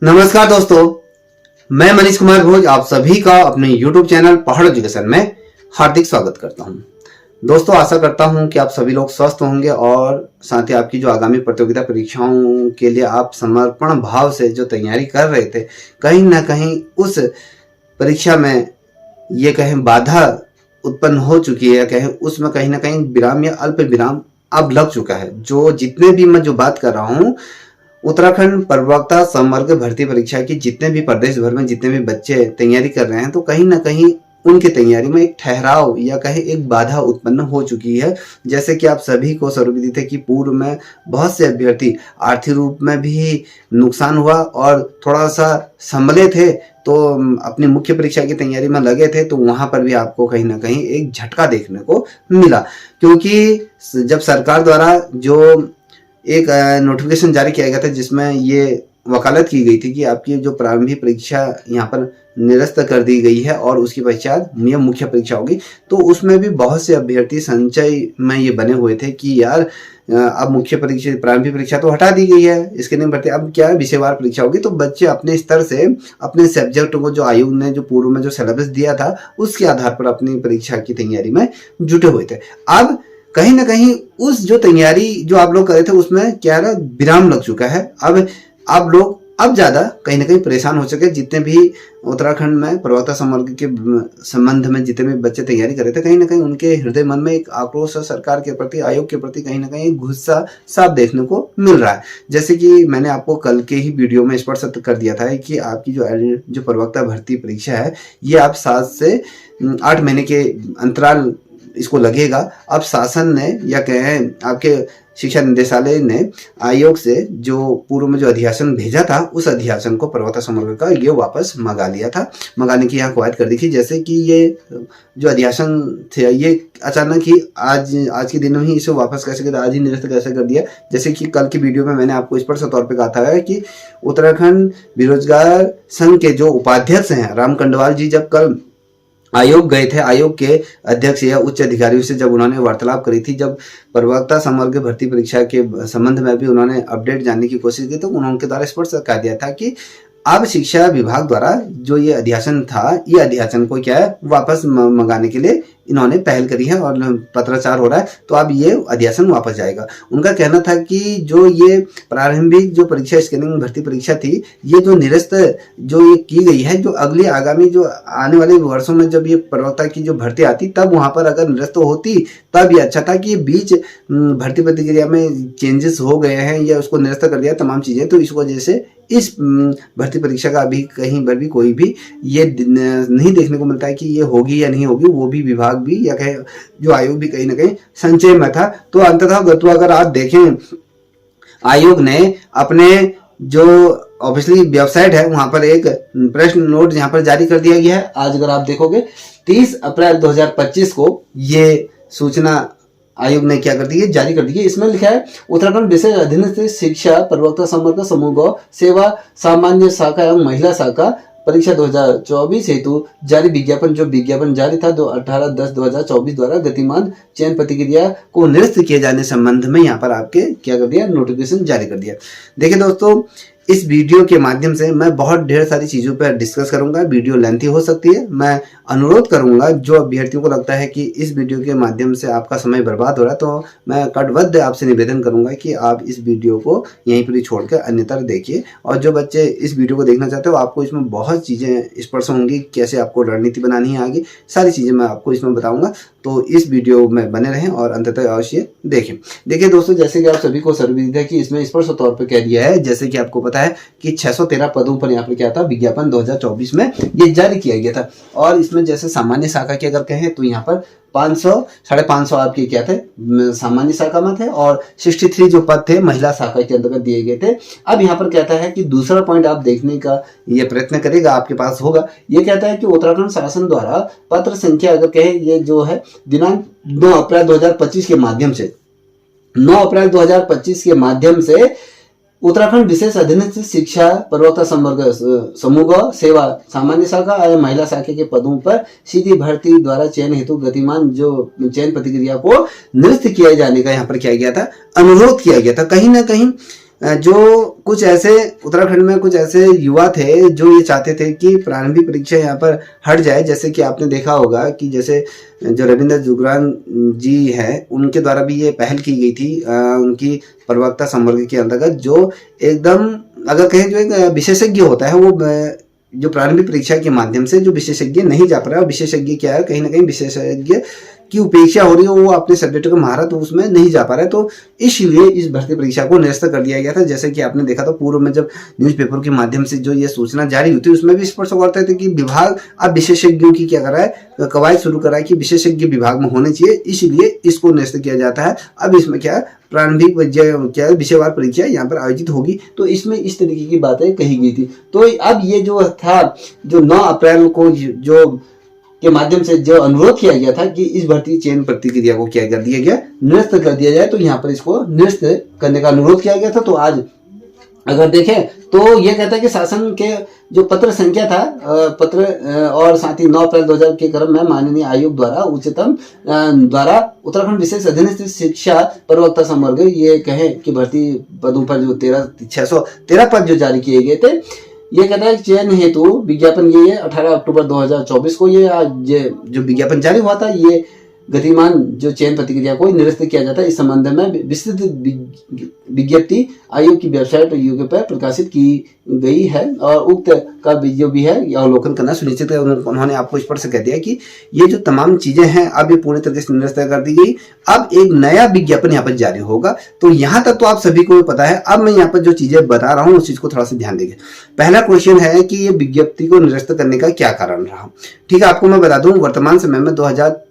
नमस्कार दोस्तों, मैं मनीष कुमार भोज आप सभी का अपने YouTube चैनल पहाड़ एजुकेशन में हार्दिक स्वागत करता हूं। दोस्तों, आशा करता हूं कि आप सभी लोग स्वस्थ होंगे और साथ ही आपकी जो आगामी प्रतियोगिता परीक्षाओं के लिए आप समर्पण भाव से जो तैयारी कर रहे थे, कहीं ना कहीं उस परीक्षा में ये कहें बाधा उत्पन्न हो चुकी है, कहें उसमें कहीं ना कहीं विराम या अल्प विराम अब लग चुका है। जो जितने भी मैं जो बात कर रहा हूँ, उत्तराखंड प्रवक्ता संवर्ग भर्ती परीक्षा की जितने भी प्रदेश भर में जितने भी बच्चे तैयारी कर रहे हैं, तो कहीं ना कहीं उनकी तैयारी में एक ठहराव या कहे एक बाधा उत्पन्न हो चुकी है। जैसे कि आप सभी को सर्वविदित है कि पूर्व में बहुत से अभ्यर्थी आर्थिक रूप में भी नुकसान हुआ और थोड़ा सा संभले थे, तो अपनी मुख्य परीक्षा की तैयारी में लगे थे, तो वहां पर भी आपको कहीं ना कहीं एक झटका देखने को मिला। क्योंकि जब सरकार द्वारा जो एक नोटिफिकेशन जारी किया गया था जिसमें ये वकालत की गई थी कि आपकी जो प्रारंभिक परीक्षा यहाँ पर निरस्त कर दी गई है और उसकी पश्चात यह मुख्य परीक्षा होगी, तो उसमें भी बहुत से अभ्यर्थी संचय में ये बने हुए थे कि यार अब मुख्य परीक्षा प्रारंभिक परीक्षा तो हटा दी गई है, इसके नहीं बढ़ते, अब क्या विषयवार परीक्षा होगी। तो बच्चे अपने स्तर से अपने सब्जेक्ट को जो आयोग ने जो पूर्व में जो सिलेबस दिया था उसके आधार पर अपनी परीक्षा की तैयारी में जुटे हुए थे। अब कहीं ना कहीं उस जो तैयारी जो आप लोग कर रहे थे उसमें क्या है, विराम लग चुका है। अब आप लोग अब ज्यादा कहीं ना कहीं परेशान हो सके। जितने भी उत्तराखंड में प्रवक्ता संवर्ग के संबंध में जितने भी बच्चे तैयारी कर रहे थे, कहीं ना कहीं उनके हृदय मन में एक आक्रोश है सरकार के प्रति, आयोग के प्रति, कहीं ना कहीं गुस्सा साफ देखने को मिल रहा है। जैसे कि मैंने आपको कल के ही वीडियो में स्पष्ट कर दिया था कि आपकी जो प्रवक्ता भर्ती परीक्षा है, ये आप 7 से 8 महीने के अंतराल इसको लगेगा। अब शासन ने या कहें आपके शिक्षा निदेशालय ने आयोग से जो पूर्व में जो अध्यासन भेजा था, उस अध्यासन को प्रवक्ता संवर्ग का ये वापस मंगा लिया था, मंगाने की यहाँ कवायद कर दी थी। जैसे कि ये जो अध्यासन थे ये अचानक ही आज के दिन में ही इसे वापस कैसे कर, आज ही निरस्त कैसे कर दिया। जैसे कि कल की वीडियो में मैंने आपको स्पष्ट तौर पर कहा था कि उत्तराखंड बेरोजगार संघ के जो उपाध्यक्ष हैं राम कंडवाल जी, जब कल आयोग गए थे, आयोग के अध्यक्ष या उच्च अधिकारियों से जब उन्होंने वार्तालाप करी थी, जब प्रवक्ता संवर्ग भर्ती परीक्षा के संबंध में भी उन्होंने अपडेट जानने की कोशिश की, तो उनके द्वारा स्पष्ट कहा दिया था कि अब शिक्षा विभाग द्वारा जो ये अध्यासन था, ये अध्यासन को क्या है वापस मंगाने के लिए इन्होंने पहल करी है और पत्राचार हो रहा है, तो अब ये अध्यासन वापस जाएगा। उनका कहना था कि जो ये प्रारंभिक जो परीक्षा स्कैनिंग भर्ती परीक्षा थी, ये जो निरस्त जो ये की गई है, जो अगली आगामी जो आने वाले वर्षों में जब ये प्रवक्ता की जो भर्ती आती, तब वहां पर अगर निरस्त होती तब ये अच्छा था कि बीच भर्ती प्रतिक्रिया में चेंजेस हो गए हैं या उसको निरस्त कर दिया तमाम चीजें, तो इस वजह से इस भर्ती परीक्षा का अभी कहीं पर भी कोई भी ये नहीं देखने को मिलता है कि ये होगी या नहीं होगी। वो भी विभाग भी या कहे जो आयोग भी कहीं ना कहीं संचय में था। तो अंततः गत्वा अगर आप देखें, आयोग ने अपने जो ऑब्वियसली वेबसाइट है वहां पर एक प्रेस नोट यहाँ पर जारी कर दिया गया है। आज अगर आप देखोगे 30 अप्रैल 2025 को ये सूचना आयोग ने क्या कर दी है, जारी कर दी है। इसमें लिखा है उत्तराखंड विशेष अधीनस्थ शिक्षा प्रवक्ता संवर्ग समूह सेवा सामान्य शाखा एवं महिला शाखा परीक्षा 2024 हेतु जारी विज्ञापन, जो विज्ञापन जारी था 18/10/2024 द्वारा गतिमान चयन प्रतिक्रिया को निरस्त किए जाने संबंध में यहाँ पर आपके क्या कर दिया, नोटिफिकेशन जारी कर दिया। देखिए दोस्तों, इस वीडियो के माध्यम से मैं बहुत ढेर सारी चीजों पर डिस्कस करूंगा। वीडियो लेंथी हो सकती है। मैं अनुरोध करूंगा जो अभ्यर्थियों को लगता है कि इस वीडियो के माध्यम से आपका समय बर्बाद हो रहा है, तो मैं कटबद्ध आपसे निवेदन करूंगा कि आप इस वीडियो को यहीं पर ही छोड़कर अन्यथा देखिए। और जो बच्चे इस वीडियो को देखना चाहते हो, आपको इसमें बहुत चीजें स्पष्ट होंगी, कैसे आपको रणनीति बनानी है, आगे सारी चीजें मैं आपको इसमें बताऊंगा। तो इस वीडियो में बने रहें और अंततः अवश्य देखें। देखिए दोस्तों, जैसे कि आप सभी को सर्वविदित है कि इसमें स्पष्ट तौर पर कह दिया है, जैसे कि आपको पता है कि 613 पदों पर यहाँ पर क्या था, विज्ञापन 2024 में ये जारी किया गया था। और इसमें जैसे सामान्य शाखा की अगर कहें तो यहाँ पर 500 550 आपके क्या थे सामान्य शाखा में थे और 63 जो पद थे महिला शाखा के अंतर्गत दिए गए थे। अब यहाँ पर कहता है कि दूसरा पॉइंट आप देखने का ये प्रयत्न करेगा, आपके पास होगा। ये कहता है कि उत्तराखंड शासन द्वारा पत्र संख्या अगर कहे ये जो है दिनांक 9 अप्रैल 2025 के माध्यम से 9 अप्रैल 2025 के माध्यम से उत्तराखंड विशेष अधीनस्थ शिक्षा प्रवक्ता संवर्ग समूह सेवा सामान्य शाखा एवं महिला शाखा के पदों पर सीधी भर्ती द्वारा चयन हेतु गतिमान जो चयन प्रतिक्रिया को निरस्त किया जाने का यहाँ पर किया गया था, अनुरोध किया गया था। कहीं ना कहीं जो कुछ ऐसे उत्तराखंड में कुछ ऐसे युवा थे जो ये चाहते थे कि प्रारंभिक परीक्षा यहाँ पर हट जाए। जैसे कि आपने देखा होगा कि जैसे जो रविंद्र जुगरान जी हैं उनके द्वारा भी ये पहल की गई थी उनकी प्रवक्ता संवर्ग के अंतर्गत, जो एकदम अगर कहें जो एक विशेषज्ञ होता है वो जो प्रारंभिक परीक्षा के माध्यम से जो विशेषज्ञ नहीं जा पा रहा है, विशेषज्ञ क्या है, कहीं ना कहीं विशेषज्ञ की उपेक्षा हो रही है, वो अपने सब्जेक्ट का महारत उसमें नहीं जा पा रहा है, तो इसलिए इस भर्ती परीक्षा को निरस्त कर दिया गया था। जैसे कि आपने देखा था पूर्व में जब न्यूज़पेपर के माध्यम से जो ये सूचना जारी हुई थी उसमें भी स्पष्ट करते थे कि विभाग अब विशेषज्ञों की क्या कर रहा है, कवायद शुरू कर रहा है कि विशेषज्ञ विभाग में होने चाहिए, इसलिए इसको निरस्त किया जाता है। अब इसमें क्या प्रारंभिक क्या विषयवार परीक्षा यहाँ पर आयोजित होगी, तो इसमें इस तरीके की बातें कही गई थी। तो अब ये जो था जो 9 अप्रैल को जो के माध्यम से जो अनुरोध किया गया था कि इस भर्ती चयन प्रक्रिया को क्या कर दिया गया, निरस्त कर दिया जाए, तो यहाँ पर इसको निरस्त करने का अनुरोध किया गया था। तो आज अगर देखें तो ये कहता है कि शासन के जो पत्र संख्या था पत्र और साथ ही 9 अप्रैल 2000 के क्रम में माननीय आयोग द्वारा उच्चतम द्वारा उत्तराखंड विशेष अधीनस्थ शिक्षा प्रवक्ता संवर्ग ये कहे कि भर्ती पदों पर जो 613 पद जो जारी किए गए थे, ये कहता है चयन हेतु विज्ञापन ये 18 अक्टूबर 2024 को ये आज जो विज्ञापन जारी हुआ था, ये गतिमान जो चयन प्रक्रिया को निरस्त किया जाता है। इस संबंध में विस्तृत विज्ञप्ति आयोग की वेबसाइट यूके पर प्रकाशित की गई है और उक्त का जो भी है यह अवलोकन करना सुनिश्चित है। उन्होंने आपको स्पष्ट कह दिया कि ये जो तमाम चीजें हैं अब ये पूरी तरीके से निरस्त कर दी गई। अब एक नया विज्ञापन यहाँ पर जारी होगा, तो यहाँ तक तो आप सभी को पता है। अब मैं यहाँ पर जो चीजें बता रहा हूँ उस चीज को थोड़ा सा ध्यान देंगे। पहला क्वेश्चन है कि ये विज्ञप्ति को निरस्त करने का क्या कारण रहा। ठीक है, आपको मैं बता दूं वर्तमान समय में 2000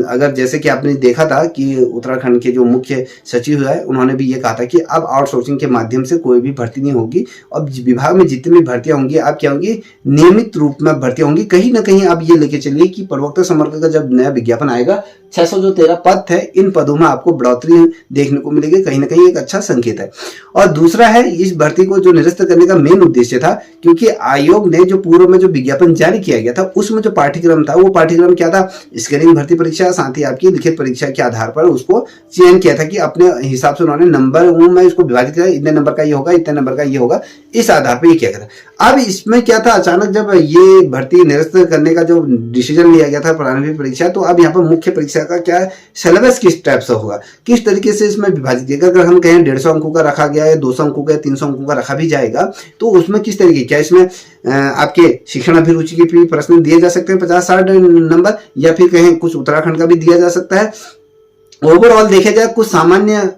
अगर जैसे कि आपने देखा था कि उत्तराखंड के जो मुख्य सचिव है उन्होंने भी ये कहा था कि अब आउटसोर्सिंग के माध्यम से कोई भी भर्ती नहीं होगी। अब विभाग में जितनी भी भर्तियां होंगी अब क्या होंगी, नियमित रूप में भर्तियां होंगी। कहीं ना कहीं आप ये लेके चलिए कि प्रवक्ता संवर्ग का जब नया विज्ञापन आएगा 613 पद थे, इन पदों में आपको बढ़ोतरी देखने को मिलेगी, कहीं ना कहीं एक अच्छा संकेत है। और दूसरा है इस भर्ती को जो निरस्त करने का मेन उद्देश्य था, क्योंकि आयोग ने जो पूर्व में जो विज्ञापन जारी किया गया था उसमें जो पाठ्यक्रम था वो पाठ्यक्रम क्या था, स्क्रीनिंग भर्ती परीक्षा, साथ ही आपकी लिखित परीक्षा के आधार पर उसको चयन किया था कि अपने हिसाब से उन्होंने नंबर में इसको विभाजित किया, इतने नंबर का ये होगा, इतने नंबर का ये होगा, इस आधार पर ये किया गया था। अब इसमें क्या था, अचानक जब ये भर्ती निरस्त करने का जो डिसीजन लिया गया था प्रारंभिक परीक्षा, तो अब यहाँ पर मुख्य परीक्षा का क्या सिलेबस किस टाइप से होगा, किस तरीके से इसमें विभाजित किया। अगर हम कहें 150 अंकों का रखा गया है, 200 अंकों का, 300 अंकों का रखा भी जाएगा, तो उसमें किस तरीके, क्या इसमें आपके शिक्षण अभिरुचि के भी प्रश्न दिए जा सकते हैं 50-60 नंबर, या फिर कहें कुछ उत्तराखंड का भी दिया जा सकता है। ओवरऑल देखा जाए कुछ सामान्य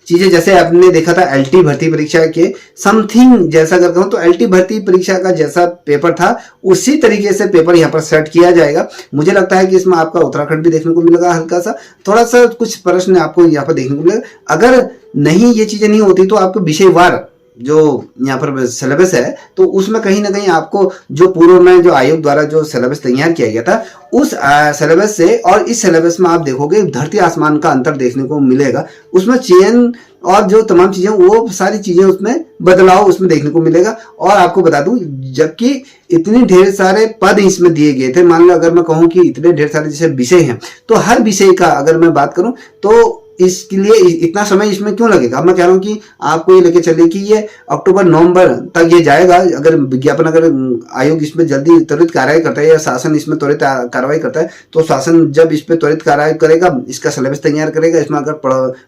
चीजें जैसे आपने देखा था एलटी भर्ती परीक्षा के समथिंग जैसा अगर कहूं तो एलटी भर्ती परीक्षा का जैसा पेपर था उसी तरीके से पेपर यहाँ पर सेट किया जाएगा। मुझे लगता है कि इसमें आपका उत्तराखंड भी देखने को मिलेगा, हल्का सा थोड़ा सा कुछ प्रश्न आपको यहाँ पर देखने को मिलेगा। अगर नहीं ये चीजें नहीं होती तो आपको विषयवार जो यहाँ पर सिलेबस है तो उसमें कहीं ना कहीं आपको जो पूर्व में जो आयोग द्वारा जो सिलेबस तैयार किया गया था उस सिलेबस से और इस सिलेबस में आप देखोगे धरती आसमान का अंतर देखने को मिलेगा। उसमें चयन और जो तमाम चीजें वो सारी चीजें उसमें बदलाव उसमें देखने को मिलेगा। और आपको बता दूं जबकि इतने ढेर सारे पद इसमें दिए गए थे, मान लो अगर मैं कहूं कि इतने ढेर सारे जैसे विषय हैं तो हर विषय का अगर मैं बात करूं तो इसके लिए इतना समय इसमें क्यों लगेगा। मैं कह रहा हूं कि आपको ये लेके चलिए कि ये अक्टूबर-नवंबर तक ये जाएगा। अगर विज्ञापन अगर आयोग इसमें जल्दी त्वरित कार्रवाई करता है या शासन इसमें त्वरित कार्रवाई करता है तो शासन जब इस पे त्वरित कार्रवाई करेगा, इसका सिलेबस तैयार करेगा, इसमें अगर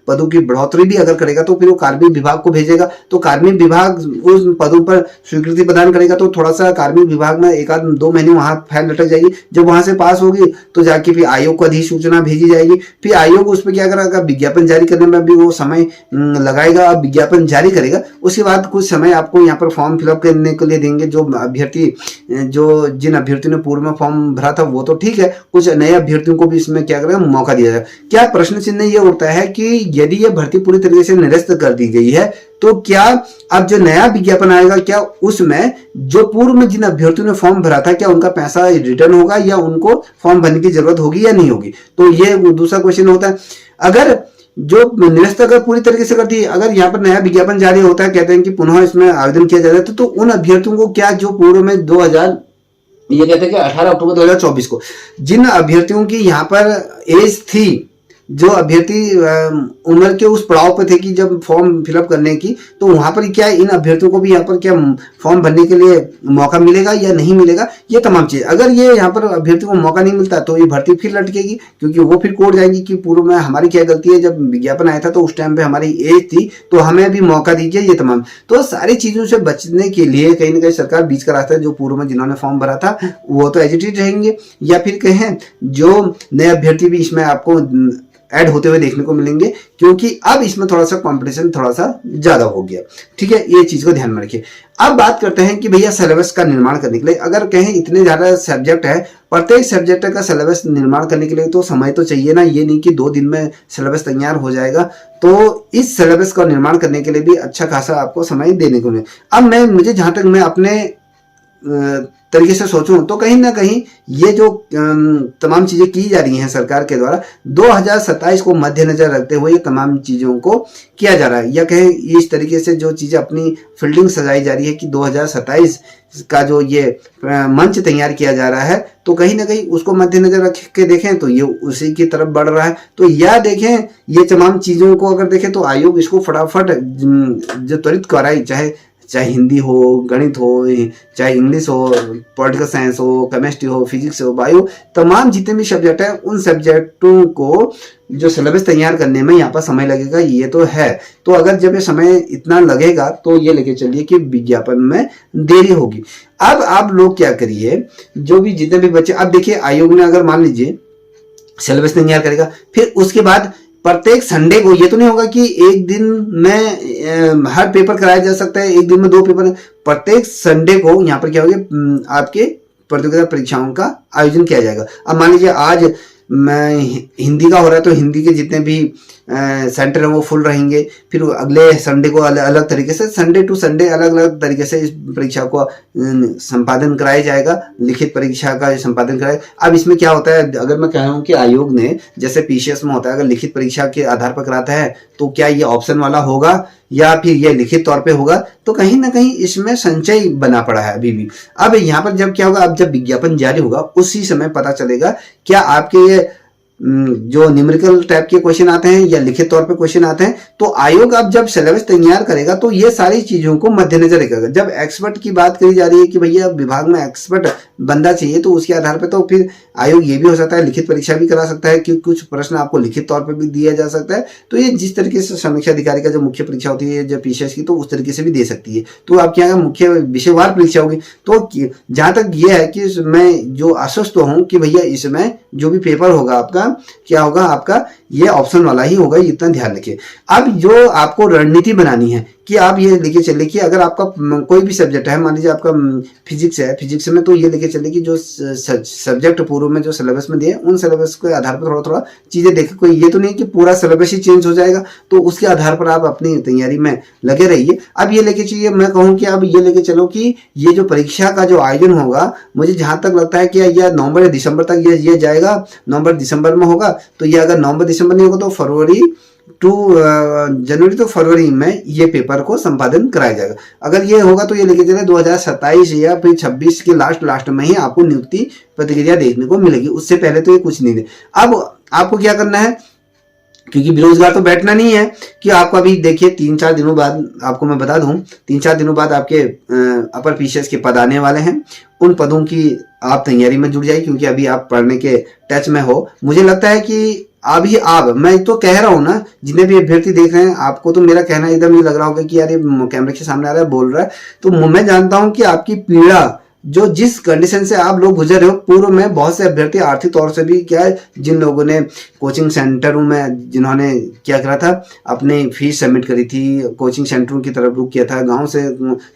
पदों की बढ़ोतरी भी अगर करेगा तो फिर वो कार्मिक विभाग को भेजेगा, तो कार्मिक विभाग उस पदों पर स्वीकृति प्रदान करेगा। तो थोड़ा सा कार्मिक विभाग में 1-2 महीने वहां फाइल लटक जाएगी। जब वहां से पास होगी तो जाके फिर आयोग को अधिसूचना भेजी जाएगी, फिर आयोग उस पर क्या करेगा, विज्ञापन जारी करने में भी वो समय लगाएगा। अब विज्ञापन जारी करेगा उसके बाद कुछ समय आपको यहाँ पर फॉर्म फिलअप करने के लिए देंगे। जो अभ्यर्थी जिन अभ्यर्थियों ने पूर्व में फॉर्म भरा था वो तो ठीक है, कुछ नए अभ्यर्थियों को भी इसमें क्या करेगा, मौका दिया जाएगा। क्या प्रश्न चिन्ह ये उठता है कि यदि ये भर्ती पूरी तरीके से निरस्त कर दी गई है तो क्या अब जो नया विज्ञापन आएगा क्या उसमें जो पूर्व में जिन अभ्यर्थियों ने फॉर्म भरा था क्या उनका पैसा रिटर्न होगा या उनको फॉर्म भरने की जरूरत होगी या नहीं होगी। तो ये दूसरा क्वेश्चन होता है। अगर जो निरस्त अगर पूरी तरीके से करती है, अगर यहाँ पर नया विज्ञापन जारी होता है, कहते हैं कि पुनः इसमें आवेदन किया जाता है तो उन अभ्यर्थियों को क्या जो पूर्व में 2000 ये कहते हैं कि 18 अक्टूबर 2024 को जिन अभ्यर्थियों की यहाँ पर एज थी जो अभ्यर्थी उम्र के उस पड़ाव पे थे कि जब फॉर्म फिलअप करने की, तो वहां पर क्या इन अभ्यर्थियों को भी यहाँ पर क्या फॉर्म भरने के लिए मौका मिलेगा या नहीं मिलेगा, ये तमाम चीज। अगर ये यहाँ पर अभ्यर्थियों को मौका नहीं मिलता तो ये भर्ती फिर लटकेगी, क्योंकि वो फिर कोर्ट जाएंगी कि पूर्व में हमारी क्या गलती है, जब विज्ञापन आया था तो उस टाइम पे हमारी एज थी तो हमें भी मौका दीजिए, ये तमाम। तो सारी चीजों से बचने के लिए कहीं ना कहीं सरकार बीच का रास्ता है, जो पूर्व में जिन्होंने फॉर्म भरा था वो तो एजिटेट रहेंगे, या फिर कहें जो नए अभ्यर्थी भी इसमें आपको ऐड होते हुए देखने को मिलेंगे, क्योंकि अब इसमें थोड़ा सा कंपटीशन थोड़ा सा ज्यादा हो गया। ठीक है, ये चीज को ध्यान में रखिए। अब बात करते हैं कि भैया सिलेबस का निर्माण करने के लिए, अगर कहें इतने ज्यादा सब्जेक्ट है, प्रत्येक सब्जेक्ट का सिलेबस निर्माण करने के लिए तो समय तो चाहिए ना, ये नहीं कि 2 दिन में सिलेबस तैयार हो जाएगा। तो इस सिलेबस का निर्माण करने के लिए भी अच्छा खासा आपको समय देने को मिले। अब मुझे जहां तक मैं अपने तरीके से सोचूं तो कहीं ना कहीं ये जो तमाम चीजें की जा रही हैं सरकार के द्वारा 2027 को मद्देनजर रखते हुए ये तमाम चीजों को किया जा रहा है, या कहें इस तरीके से जो चीजें अपनी फील्डिंग सजाई जा रही है कि 2027 का जो ये मंच तैयार किया जा रहा है, तो कहीं ना कहीं उसको मद्देनजर रख के देखें तो ये उसी की तरफ बढ़ रहा है। तो या देखें ये तमाम चीजों को अगर देखें तो आयोग इसको फटाफट जो त्वरित कराई, चाहे हिंदी हो, गणित हो, चाहे इंग्लिश हो, पॉलिटिकल साइंस हो, केमिस्ट्री हो, फिजिक्स हो, बायो, तमाम जितने भी सब्जेक्ट हैं उन सब्जेक्टों को जो सिलेबस तैयार करने में यहाँ पर समय लगेगा, ये तो है। तो अगर जब ये समय इतना लगेगा तो ये लेके चलिए कि विज्ञापन में देरी होगी। अब आप लोग क्या करिए, जो भी जितने भी बच्चे, अब देखिए आयोग ने अगर मान लीजिए सिलेबस तैयार करेगा, फिर उसके बाद प्रत्येक संडे को, ये तो नहीं होगा कि एक दिन में हर पेपर कराया जा सकता है, एक दिन में 2 पेपर, प्रत्येक संडे को यहाँ पर क्या होगा, आपके प्रतियोगिता परीक्षाओं का आयोजन किया जाएगा। अब मान लीजिए आज हिंदी का हो रहा है तो हिंदी के जितने भी सेंटर है वो फुल रहेंगे, फिर अगले संडे को अलग तरीके से, संडे टू संडे अलग अलग तरीके से इस परीक्षा को संपादन कराया जाएगा, लिखित परीक्षा का संपादन कराया। अब इसमें क्या होता है, अगर मैं कह रहा हूँ कि आयोग ने जैसे पीसीएस में होता है, अगर लिखित परीक्षा के आधार पर कराता है तो क्या ये ऑप्शन वाला होगा या फिर ये लिखित तौर पे होगा, तो कहीं ना कहीं इसमें संचय बना पड़ा है अभी भी। अब यहाँ पर जब क्या होगा, अब जब विज्ञापन जारी होगा उसी समय पता चलेगा क्या आपके ये जो न्यूमेरिकल टाइप के क्वेश्चन आते हैं या लिखित तौर पे क्वेश्चन आते हैं। तो आयोग अब जब सिलेबस तैयार करेगा तो ये सारी चीजों को मद्देनजर रखेगा। जब एक्सपर्ट की बात करी जा रही है कि भैया विभाग में एक्सपर्ट बंदा चाहिए, तो उसके आधार पे तो फिर आयोग ये भी हो सकता है लिखित परीक्षा भी करा सकता है कि कुछ प्रश्न आपको लिखित तौर पर भी दिया जा सकता है। तो ये जिस तरीके से समीक्षा अधिकारी का जो मुख्य परीक्षा होती है जब पीसीएस की, तो उस तरीके से भी दे सकती है। तो आपके यहाँ मुख्य विषयवार परीक्षा होगी। तो जहां तक ये है कि मैं जो आश्वस्त हूं कि भैया इसमें जो भी पेपर होगा आपका क्या होगा, आपका ये ऑप्शन वाला ही होगा, इतना ध्यान रखिए। अब जो आपको रणनीति बनानी है कि आप ये लेके चले कि अगर आपका कोई भी सब्जेक्ट है, मान लीजिए आपका फिजिक्स है, फिजिक्स में तो ये लेके चले कि जो सब्जेक्ट पूर्व में जो सिलेबस में दिए उन सिलेबस के आधार पर थोड़ा थोड़ा चीजें देखें। कोई ये तो नहीं कि पूरा सिलेबस ही चेंज हो जाएगा, तो उसके आधार पर आप अपनी तैयारी में लगे रहिए। अब ये लेके चलिए, मैं कहूँ कि अब ये लेके चलो कि ये जो परीक्षा का जो आयोजन होगा, मुझे जहां तक लगता है कि यह नवंबर या दिसंबर तक ये जाएगा। नवंबर दिसंबर में होगा, तो ये अगर नवंबर दिसंबर नहीं होगा तो फरवरी टू जनवरी तो फरवरी में ये पेपर को संपादन कराया जाएगा। अगर ये होगा तो ये लेके चले 2027 या फिर 26 के लास्ट में ही आपको नियुक्ति प्रतिक्रिया देखने को मिलेगी। उससे पहले तो ये कुछ नहीं है। अब आपको क्या करना है, क्योंकि बेरोजगार तो बैठना नहीं है कि आपको अभी देखिए 3-4 दिनों बाद, आपको मैं बता दूं 3-4 दिनों बाद आपके अपर पीसीएस के पद आने वाले हैं। उन पदों की आप तैयारी में जुट जाइए, क्योंकि अभी आप पढ़ने के टच में हो। मुझे लगता है कि अभी आप, मैं तो कह रहा हूं ना, जितने भी अभ्यर्थी देख रहे हैं, आपको तो मेरा कहना एकदम ये लग रहा होगा कि यार ये कैमरे के सामने आ रहा है, बोल रहा है। तो मैं जानता हूं कि आपकी पीड़ा, जो जिस कंडीशन से आप लोग गुजर रहे हो, पूर्व में बहुत से अभ्यर्थी आर्थिक तौर से भी क्या है, जिन लोगों ने कोचिंग सेंटरों में जिन्होंने क्या करा था, अपनी फीस सबमिट करी थी, कोचिंग सेंटरों की तरफ रुख किया था, गांव से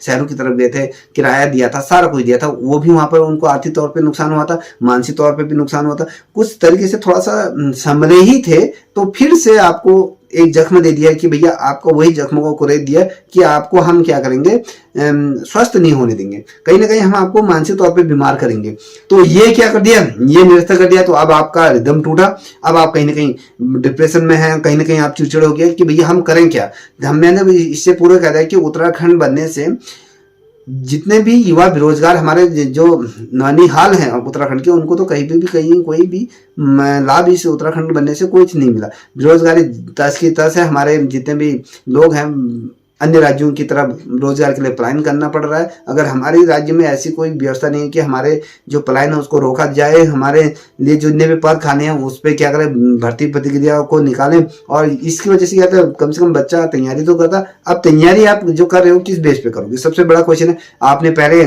शहरों की तरफ गए थे, किराया दिया था, सारा कुछ दिया था, वो भी वहां पर उनको आर्थिक तौर पर नुकसान हुआ था, मानसिक तौर पर भी नुकसान हुआ था। कुछ तरीके से थोड़ा सा संभले ही थे, तो फिर से आपको एक जख्म दे दिया कि भैया आपको वही जख्मों को कुरेद दिया कि आपको हम क्या करेंगे, स्वस्थ नहीं होने देंगे, कहीं ना कहीं हम आपको मानसिक तौर पे बीमार करेंगे। तो ये क्या कर दिया, ये निरस्त कर दिया। तो अब आपका रिदम टूटा, अब आप कहीं ना कहीं डिप्रेशन में हैं, कहीं ना कहीं आप चिड़चिड़े हो गए कि भैया हम करें क्या। हमने इससे पूरा कह दिया कि उत्तराखंड बनने से जितने भी युवा बेरोजगार हमारे जो नौनिहाल हैं उत्तराखंड के, उनको तो कहीं भी कहीं कोई भी लाभ इस उत्तराखंड बनने से कुछ नहीं मिला। बेरोजगारी तस की तस है। हमारे जितने भी लोग हैं अन्य राज्यों की तरफ रोजगार के लिए पलायन करना पड़ रहा है। अगर हमारे राज्य में ऐसी कोई व्यवस्था नहीं है कि हमारे जो पलायन है उसको रोका जाए, हमारे लिए जितने भी पद खाने हैं उस पर क्या करें, भर्ती प्रक्रिया को निकालें। और इसकी वजह से क्या था, कम से कम बच्चा तैयारी तो करता। अब तैयारी आप जो कर रहे हो किस बेस पे करोगे, सबसे बड़ा क्वेश्चन है। आपने पहले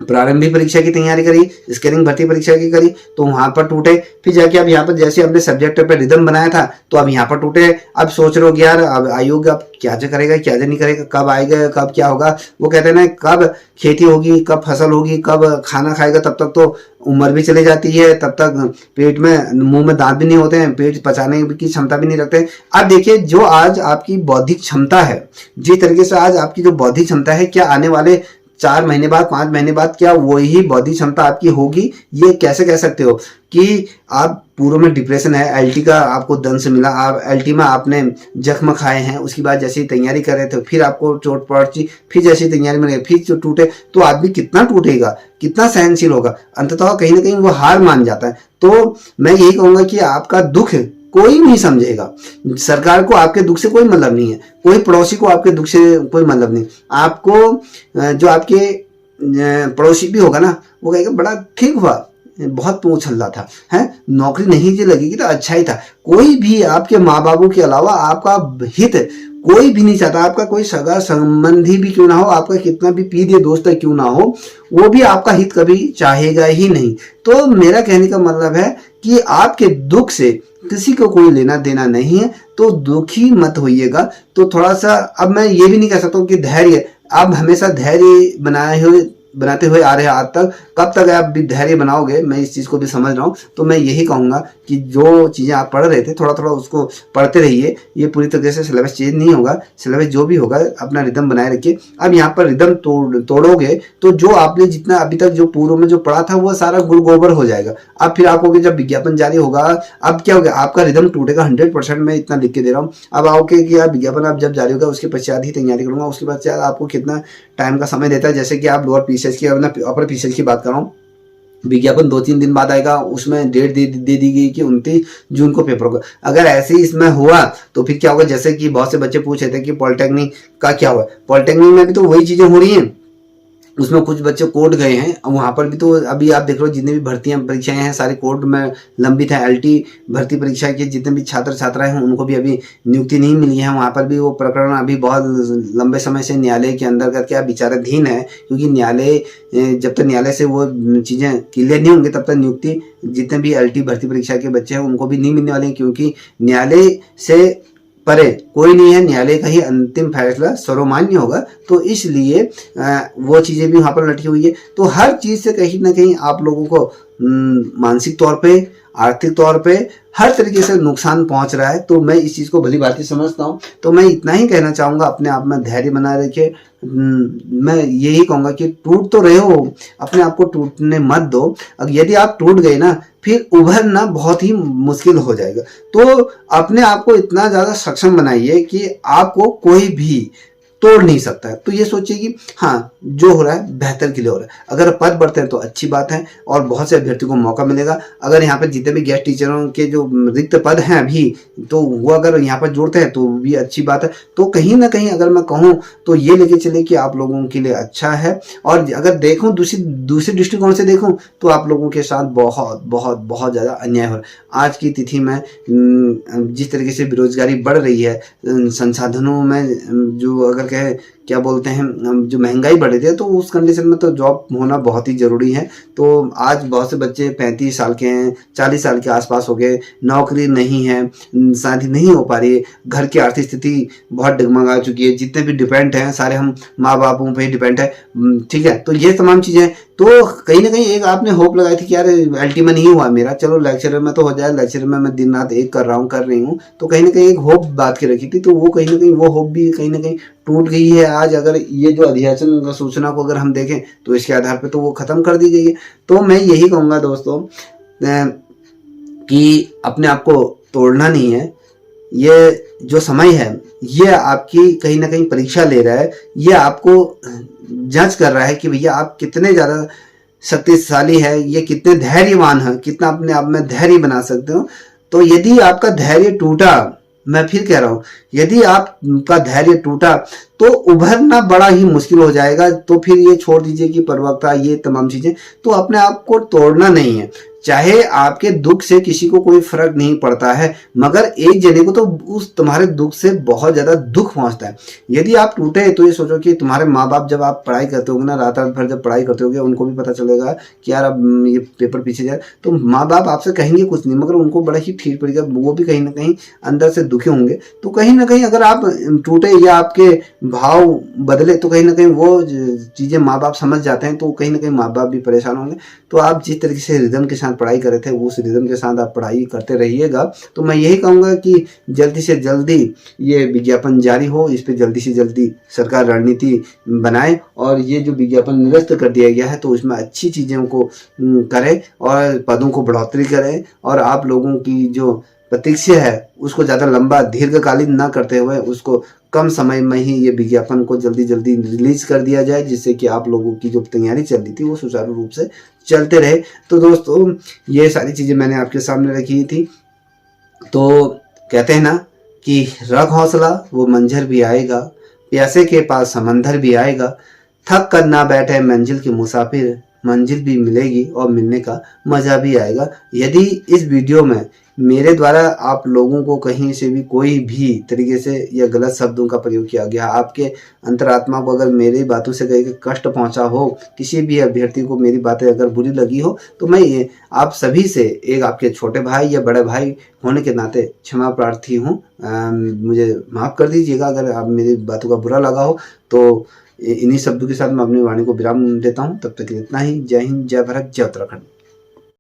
प्रारंभिक परीक्षा की तैयारी करी, स्कैनिंग भर्ती परीक्षा की करी, तो वहां पर टूटे। फिर जाके अब यहाँ पर जैसे हमने सब्जेक्ट पे रिदम बनाया था तो अब यहाँ पर टूटे। अब सोच रहे हो कि यार अब आयोग अब क्या करेगा क्या नहीं करेगा, कब आएगा कब क्या होगा। वो कहते हैं ना, कब खेती होगी कब फसल होगी कब खाना खाएगा, तब तक तो उम्र भी चली जाती है, तब तक पेट में मुंह में दांत भी नहीं होते हैं, पेट पचाने की क्षमता भी नहीं रखते। अब देखिए, जो आज आपकी बौद्धिक क्षमता है, जिस तरीके से आज आपकी जो बौद्धिक क्षमता है, क्या आने वाले 4 महीने बाद 5 महीने बाद क्या वही बौद्धिक क्षमता आपकी होगी? ये कैसे कह सकते हो कि आप पूर्व में डिप्रेशन है, एलटी का आपको दंश मिला, आप एलटी में आपने जख्म खाए हैं, उसके बाद जैसे ही तैयारी कर रहे थे फिर आपको चोट पहुंची, फिर जैसी तैयारी में फिर जो टूटे, तो आदमी कितना टूटेगा, कितना सहनशील होगा, अंततः कहीं ना कहीं वो हार मान जाता है। तो मैं यही कहूंगा कि आपका दुख कोई नहीं समझेगा। सरकार को आपके दुख से कोई मतलब नहीं है, कोई पड़ोसी को आपके दुख से कोई मतलब नहीं। आपको जो आपके पड़ोसी भी होगा ना, वो कहेगा बड़ा ठीक हुआ, बहुत पूछ हल्ला था, है नौकरी नहीं जी लगेगी तो अच्छा ही था। कोई भी आपके माँ बाबू के अलावा आपका हित कोई भी नहीं चाहता। आपका कोई सगा संबंधी भी क्यों ना हो, आपका कितना भी प्रिय दोस्त क्यों ना हो, वो भी आपका हित कभी चाहेगा ही नहीं। तो मेरा कहने का मतलब है कि आपके दुख से किसी को कोई लेना देना नहीं है, तो दुखी मत होइएगा। तो थोड़ा सा, अब मैं ये भी नहीं कह सकता हूँ कि धैर्य, आप हमेशा धैर्य बनाते हुए आ रहे हैं आज तक, कब तक आप भी धैर्य बनाओगे, मैं इस चीज़ को भी समझ रहा हूँ। तो मैं यही कहूँगा कि जो चीज़ें आप पढ़ रहे थे थोड़ा थोड़ा उसको पढ़ते रहिए। ये पूरी तरीके से सिलेबस चेंज नहीं होगा, सिलेबस जो भी होगा अपना रिदम बनाए रखिए। अब यहाँ पर रिदम तोड़ोगे तो जो आपने जितना अभी तक जो पूर्व में जो पढ़ा था वो सारा गुड़ गोबर हो जाएगा। अब फिर आपको जब विज्ञापन जारी होगा, अब क्या होगा, आपका रिदम टूटेगा 100%। मैं इतना लिख के दे रहा हूँ। अब आओगे कि आप विज्ञापन आप जब जारी होगा उसके पश्चात ही तैयारी करूंगा, उसके बाद से आपको कितना टाइम का समय देता है। जैसे कि आप लोअर पीसीएस की अपर पीसीएस की बात कर रहा हूँ, विज्ञापन 2-3 दिन बाद आएगा, उसमें डेट दे दी गई कि 29 जून को पेपर होगा। अगर ऐसे ही इसमें हुआ तो फिर क्या होगा, जैसे कि बहुत से बच्चे पूछ रहे थे कि पॉलिटेक्निक का क्या हुआ, पॉलिटेक्निक में भी तो वही चीजें हो रही हैं। उसमें कुछ बच्चे कोर्ट गए हैं, वहां पर भी तो अभी आप देख लो जितने भी भर्तियां परीक्षाएं हैं सारे कोर्ट में लंबित है। एलटी भर्ती परीक्षा के जितने भी छात्र छात्राएं हैं उनको भी अभी नियुक्ति नहीं मिली है। वहां पर भी वो प्रकरण अभी बहुत लंबे समय से न्यायालय के अंदर करके अब विचाराधीन है, क्योंकि न्यायालय जब तक न्यायालय से वो चीजें क्लियर नहीं होंगी तब तक नियुक्ति जितने भी एलटी भर्ती परीक्षा के बच्चे हैं उनको भी नहीं मिलने वाले हैं, क्योंकि न्यायालय से परे कोई नहीं है, न्यायालय का ही अंतिम फैसला सर्वमान्य होगा। तो इसलिए वो चीजें भी वहां पर लटकी हुई है। तो हर चीज से कहीं ना कहीं आप लोगों को मानसिक तौर पे, आर्थिक तौर पे हर तरीके से नुकसान पहुंच रहा है। तो मैं इस चीज को भली भांति समझता हूं। तो मैं इतना ही कहना चाहूंगा, अपने आप में धैर्य बनाए रखिए। मैं यही कहूंगा कि टूट तो रहे हो, अपने आप को टूटने मत दो। अब यदि आप टूट गए ना, फिर उभरना बहुत ही मुश्किल हो जाएगा। तो अपने आप को इतना ज्यादा सक्षम बनाइए कि आपको कोई भी तोड़ नहीं सकता है। तो ये सोचिए कि हाँ, जो हो रहा है बेहतर के लिए हो रहा है। अगर पद बढ़ते हैं तो अच्छी बात है और बहुत से अभ्यर्थियों को मौका मिलेगा। अगर यहाँ पे जितने भी गेस्ट टीचरों के जो रिक्त पद हैं अभी, तो वो अगर यहाँ पर जोड़ते हैं तो भी अच्छी बात है। तो कहीं ना कहीं अगर मैं कहूँ तो ये लेके चले कि आप लोगों के लिए अच्छा है। और अगर देखूँ दूसरे दृष्टिकोण से देखूँ तो आप लोगों के साथ बहुत बहुत बहुत ज़्यादा अन्याय हो रहा है। आज की तिथि में जिस तरीके से बेरोजगारी बढ़ रही है, संसाधनों में जो अगर कहे क्या बोलते हैं, जो महंगाई बढ़ रही है, तो उस कंडीशन में तो जॉब होना बहुत ही जरूरी है। तो आज बहुत से बच्चे 35 साल के हैं, 40 साल के आसपास हो गए, नौकरी नहीं है, शादी नहीं हो पा रही है, घर की आर्थिक स्थिति बहुत डगमगा चुकी है। जितने भी डिपेंड हैं सारे हम माँ बापों पे ही डिपेंड है, ठीक है। तो ये तमाम चीजें, तो कहीं ना कहीं एक आपने होप लगाई थी कि यार एलटी में नहीं हुआ मेरा, चलो लेक्चरर में तो हो जाए, लेक्चरर में मैं दिन रात एक कर रही हूँ। तो कहीं ना कहीं एक होप बात के रखी थी, तो वो कहीं ना कहीं वो होप भी कहीं ना कहीं टूट गई है। आज अगर ये जो अध्यासन सूचना को अगर हम देखें तो इसके आधार पे तो वो खत्म कर दी गई है। तो मैं यही कहूँगा दोस्तों कि अपने आप को तोड़ना नहीं है। ये जो समय है ये आपकी कहीं ना कहीं परीक्षा ले रहा है, ये आपको जांच कर रहा है कि भैया आप कितने ज़्यादा शक्तिशाली है, ये कितने धैर्यवान है, कितना अपने आप में धैर्य बना सकते हो। तो यदि आपका धैर्य टूटा, मैं फिर कह रहा हूं, यदि आपका धैर्य टूटा तो उभरना बड़ा ही मुश्किल हो जाएगा। तो फिर ये छोड़ दीजिए कि प्रवक्ता ये तमाम चीजें, तो अपने आप को तोड़ना नहीं है। चाहे आपके दुख से किसी को कोई फर्क नहीं पड़ता है, मगर एक जने को तो उस तुम्हारे दुख से बहुत ज्यादा दुख पहुंचता है। यदि आप टूटे तो ये सोचो कि तुम्हारे माँ बाप जब आप पढ़ाई करते होगे ना, रात रात भर जब पढ़ाई करते होगे, उनको भी पता चलेगा कि यार अब ये पेपर पीछे जाए, तो माँ बाप आपसे कहेंगे कुछ नहीं, मगर उनको बड़ा ही ठीक पड़ेगा, वो भी कहीं ना कहीं अंदर से दुखी होंगे। तो कहीं ना कहीं अगर आप टूटे या आपके भाव बदले तो कहीं ना कहीं वो चीजें माँ बाप समझ जाते हैं, तो कहीं ना कहीं माँ बाप भी परेशान होंगे। तो आप जिस तरीके से रिदम के साथ पढ़ाई कर रहे थे, उस रिदम के साथ आप पढ़ाई करते रहिएगा। तो मैं यही कहूँगा कि जल्दी से जल्दी ये विज्ञापन जारी हो, इस पर जल्दी से जल्दी सरकार रणनीति बनाए, और ये जो विज्ञापन निरस्त कर दिया गया है तो उसमें अच्छी चीज़ों को करे और पदों को बढ़ोतरी करे, और आप लोगों की जो प्रतीक्षा है उसको ज़्यादा लंबा दीर्घकालीन ना करते हुए उसको कम समय में ही ये विज्ञापन को जल्दी जल्दी रिलीज कर दिया जाए, जिससे कि आप लोगों की जो तैयारी चल रही थी वो सुचारू रूप से चलते रहे। तो दोस्तों ये सारी चीज़ें मैंने आपके सामने रखी थी। तो कहते हैं ना कि रख हौसला, वो मंजर भी आएगा, प्यासे के पास समंदर भी आएगा, थक कर ना बैठे मंजिल के मुसाफिर, मंजिल भी मिलेगी और मिलने का मज़ा भी आएगा। यदि इस वीडियो में मेरे द्वारा आप लोगों को कहीं से भी कोई भी तरीके से या गलत शब्दों का प्रयोग किया गया, आपके अंतरात्मा को अगर मेरी बातों से कहीं कष्ट पहुंचा हो, किसी भी अभ्यर्थी को मेरी बातें अगर बुरी लगी हो, तो मैं ये आप सभी से एक आपके छोटे भाई या बड़े भाई होने के नाते क्षमा प्रार्थी हूँ। मुझे माफ़ कर दीजिएगा अगर आप मेरी बातों का बुरा लगा हो। तो इन्हीं शब्दों के साथ मैं अपनी वाणी को विराम देता हूँ। तब तक इतना ही। जय हिंद, जय भारत, जय उत्तराखंड।